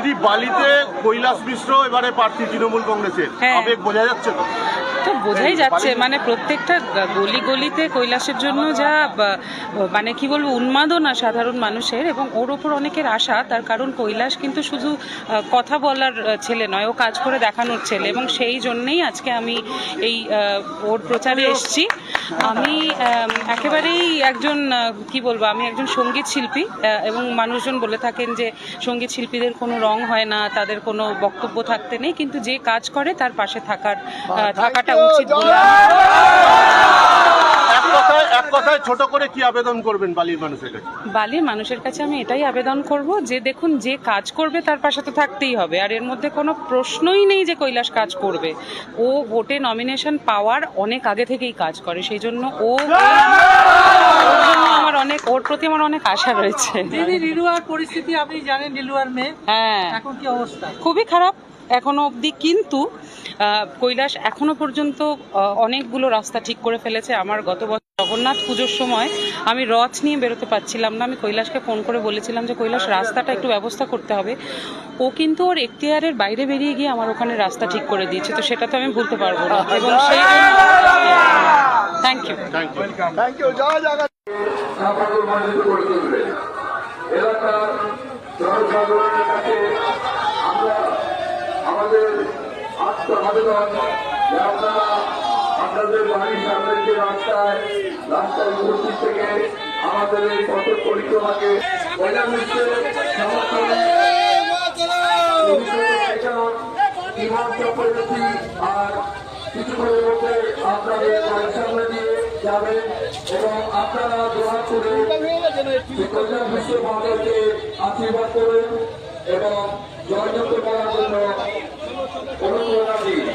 দিদি, বালিতে কৈলাস মিশ্র এবারে প্রার্থী তৃণমূল কংগ্রেসের, আবেগ বোঝা যাচ্ছে তো? তো বোঝাই যাচ্ছে, মানে প্রত্যেকটা গলি গলিতে কৈলাসের জন্য যা মানে কি বলবো উন্মাদনা সাধারণ মানুষের, এবং ওর ওপর অনেকের আশা। তার কারণ কৈলাস কিন্তু শুধু কথা বলার ছেলে নয়, ও কাজ করে দেখানোর ছেলে, এবং সেই জন্যেই আজকে আমি এই ওর প্রচারে এসেছি। আমি একেবারেই একজন কি বলবো, আমি একজন সঙ্গীত শিল্পী, এবং মানুষজন বলে থাকেন যে সঙ্গীত শিল্পীদের কোনো রং হয় না, তাদের কোনো বক্তব্য থাকতে নেই, কিন্তু যে কাজ করে তার পাশে থাকাটা উচিত বলে। এক কথায় ছোট করে কি আবেদন করবেন বালির মানুষের কাছে? বালির মানুষের কাছে আমি এটাই আবেদন করব যে দেখুন, যে কাজ করবে তার পাশে তো থাকতেই হবে, আর এর মধ্যে কোনো প্রশ্নই নেই যে কৈলাস কাজ করবে। ও ভোটে নমিনেশন পাওয়ার অনেক আগে থেকেই কাজ করে, সেই জন্য ওর প্রতি আমার অনেক আশা রয়েছে। লিলুয়ার পরিস্থিতি আপনি জানেন, লিলুয়ার মেয়ে, হ্যাঁ, এখন কি অবস্থা? খুবই খারাপ এখনো অবধি, কিন্তু কৈলাস এখনো পর্যন্ত অনেকগুলো রাস্তা ঠিক করে ফেলেছে। আমার গত বছর জগন্নাথ পুজোর সময় আমি রথ নিয়ে বেরোতে পারছিলাম না, আমি কৈলাসকে ফোন করে বলেছিলাম যে কৈলাস, রাস্তাটা একটু ব্যবস্থা করতে হবে। ও কিন্তু ওর এখতিয়ারের বাইরে বেরিয়ে গিয়ে আমার ওখানে রাস্তা ঠিক করে দিয়েছে, তো সেটা তো আমি ভুলতে পারবো না। এবং সেই থ্যাংক ইউ। আমাদের আত্মআবেদন যে আপনাদের বাড়ির সামনে যে রাস্তায় উপস্থিত থেকে আমাদের এই পথ পরিক্রমাকে আর কিছুক্ষণের মধ্যে আপনাদের বাড়ির সামনে দিয়ে যাবেন, এবং আপনারা দোয়া করে কল্যাণ বিশ্ব মহাদেবকে আশীর্বাদ করেন এবং জয়যুক্ত করার জন্য অনুপ্রেরণা দিন।